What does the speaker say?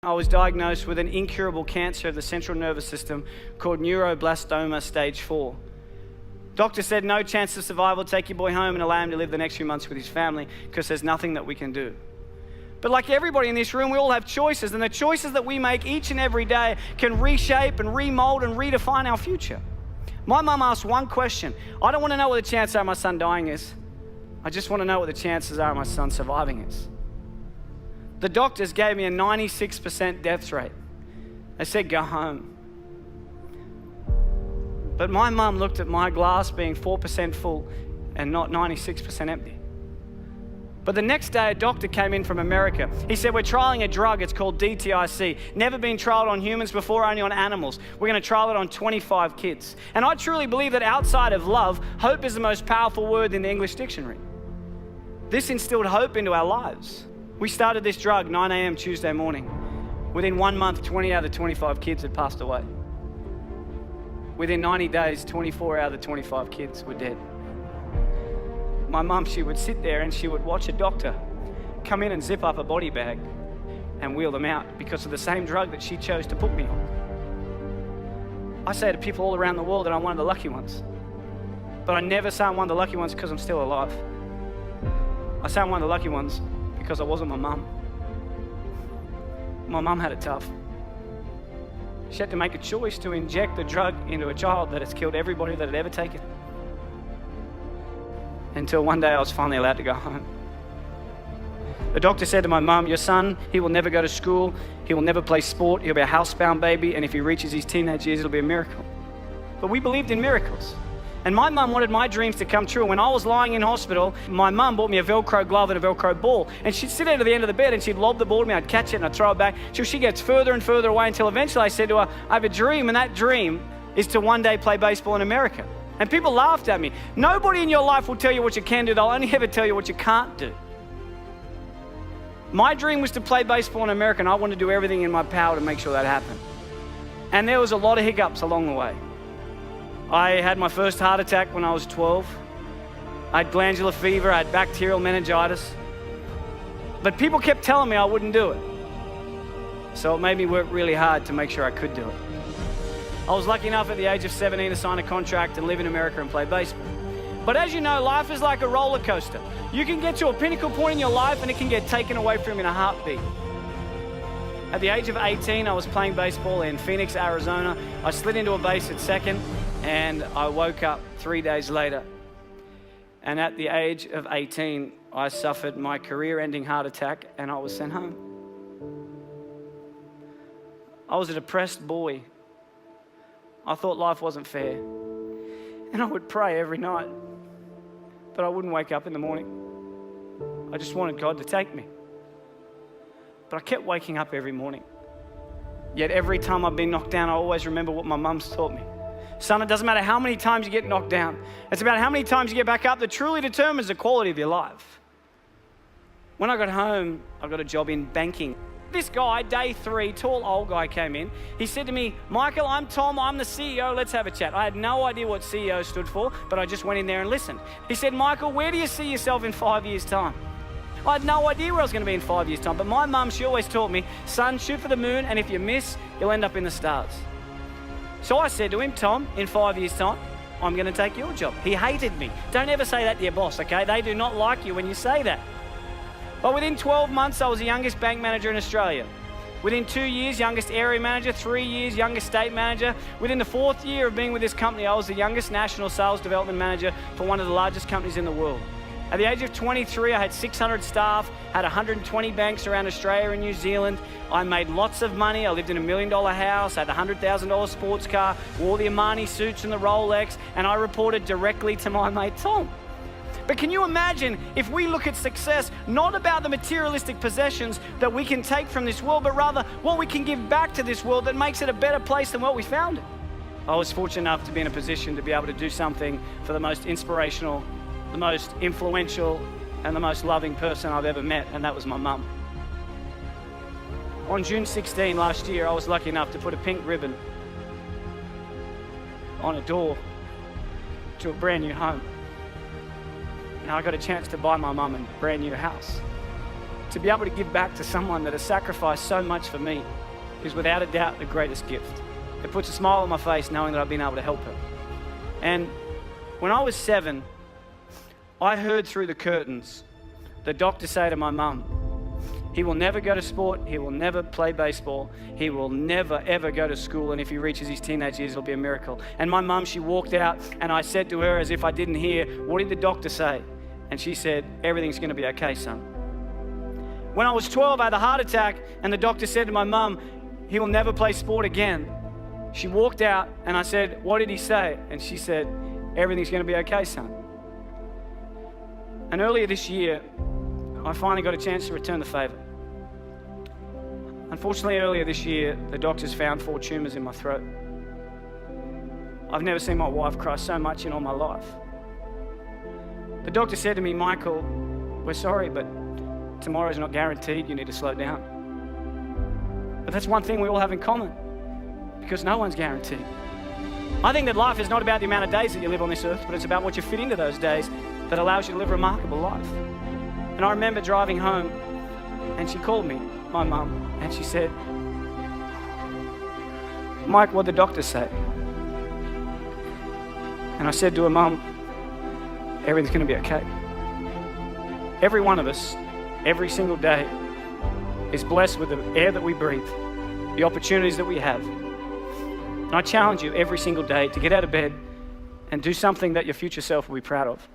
I was diagnosed with an incurable cancer of the central nervous system called neuroblastoma stage 4. Doctor said no chance of survival, take your boy home and allow him to live the next few months with his family because there's nothing that we can do. But like everybody in this room, we all have choices, and the choices that we make each and every day can reshape and remold and redefine our future. My mum asked one question. I don't want to know what the chances are of my son dying is. I just want to know what the chances are of my son surviving is. The doctors gave me a 96% death rate. They said, go home. But my mum looked at my glass being 4% full and not 96% empty. But the next day, a doctor came in from America. He said, we're trialing a drug. It's called DTIC. Never been trialed on humans before, only on animals. We're going to trial it on 25 kids. And I truly believe that outside of love, hope is the most powerful word in the English dictionary. This instilled hope into our lives. We started this drug 9 a.m. Tuesday morning. Within 1 month, 20 out of the 25 kids had passed away. Within 90 days, 24 out of the 25 kids were dead. My mum, she would sit there and she would watch a doctor come in and zip up a body bag and wheel them out because of the same drug that she chose to put me on. I say to people all around the world that I'm one of the lucky ones. But I never say I'm one of the lucky ones because I'm still alive. I say I'm one of the lucky ones because I wasn't my mum. My mum had it tough. She had to make a choice to inject the drug into a child that has killed everybody that had ever taken. Until one day I was finally allowed to go home. The doctor said to my mum, your son, he will never go to school, he will never play sport, he'll be a housebound baby, and if he reaches his teenage years, it'll be a miracle. But we believed in miracles. And my mum wanted my dreams to come true. When I was lying in hospital, my mum bought me a Velcro glove and a Velcro ball. And she'd sit at the end of the bed and she'd lob the ball to me. I'd catch it and I'd throw it back. Till she gets further and further away until eventually I said to her, I have a dream, and that dream is to one day play baseball in America. And people laughed at me. Nobody in your life will tell you what you can do. They'll only ever tell you what you can't do. My dream was to play baseball in America, and I wanted to do everything in my power to make sure that happened. And there was a lot of hiccups along the way. I had my first heart attack when I was 12. I had glandular fever, I had bacterial meningitis. But people kept telling me I wouldn't do it. So it made me work really hard to make sure I could do it. I was lucky enough at the age of 17 to sign a contract and live in America and play baseball. But as you know, life is like a roller coaster. You can get to a pinnacle point in your life and it can get taken away from you in a heartbeat. At the age of 18, I was playing baseball in Phoenix, Arizona. I slid into a base at second and I woke up 3 days later. And at the age of 18, I suffered my career-ending heart attack and I was sent home. I was a depressed boy. I thought life wasn't fair. And I would pray every night, but I wouldn't wake up in the morning. I just wanted God to take me. But I kept waking up every morning. Yet every time I've been knocked down, I always remember what my mum's taught me. Son, it doesn't matter how many times you get knocked down. It's about how many times you get back up that truly determines the quality of your life. When I got home, I got a job in banking. This guy, day 3, tall old guy came in. He said to me, Michael, I'm Tom, I'm the CEO, let's have a chat. I had no idea what CEO stood for, but I just went in there and listened. He said, Michael, where do you see yourself in 5 years' time? I had no idea where I was going to be in 5 years' time, but my mum, she always taught me, son, shoot for the moon, and if you miss, you'll end up in the stars. So I said to him, Tom, in 5 years' time, I'm going to take your job. He hated me. Don't ever say that to your boss, okay? They do not like you when you say that. But within 12 months, I was the youngest bank manager in Australia. Within 2 years, youngest area manager. 3 years, youngest state manager. Within the 4th year of being with this company, I was the youngest national sales development manager for one of the largest companies in the world. At the age of 23, I had 600 staff, had 120 banks around Australia and New Zealand. I made lots of money. I lived in $1 million house, had a $100,000 sports car, wore the Armani suits and the Rolex, and I reported directly to my mate Tom. But can you imagine if we look at success not about the materialistic possessions that we can take from this world, but rather what we can give back to this world that makes it a better place than what we found it? I was fortunate enough to be in a position to be able to do something for the most inspirational, the most influential, and the most loving person I've ever met, and that was my mum. On June 16 last year, I was lucky enough to put a pink ribbon on a door to a brand new home. And I got a chance to buy my mum a brand new house. to be able to give back to someone that has sacrificed so much for me is without a doubt the greatest gift. It puts a smile on my face knowing that I've been able to help her. And when I was 7, I heard through the curtains the doctor say to my mum, he will never go to sport, he will never play baseball, he will never ever go to school, and if he reaches his teenage years, it'll be a miracle. And my mum, she walked out, and I said to her as if I didn't hear, what did the doctor say? And she said, everything's going to be okay, son. When I was 12, I had a heart attack, and the doctor said to my mum, he will never play sport again. She walked out, and I said, what did he say? And she said, everything's going to be okay, son. And earlier this year, I finally got a chance to return the favor. Unfortunately, earlier this year, the doctors found 4 tumors in my throat. I've never seen my wife cry so much in all my life. The doctor said to me, Michael, we're sorry, but tomorrow's not guaranteed. You need to slow down. But that's one thing we all have in common, because no one's guaranteed. I think that life is not about the amount of days that you live on this earth, but it's about what you fit into those days that allows you to live a remarkable life. And I remember driving home, and she called me, my mum, and she said, Mike, what'd the doctor say? And I said to her, Mum, everything's going to be okay. Every one of us, every single day, is blessed with the air that we breathe, the opportunities that we have. And I challenge you every single day to get out of bed and do something that your future self will be proud of.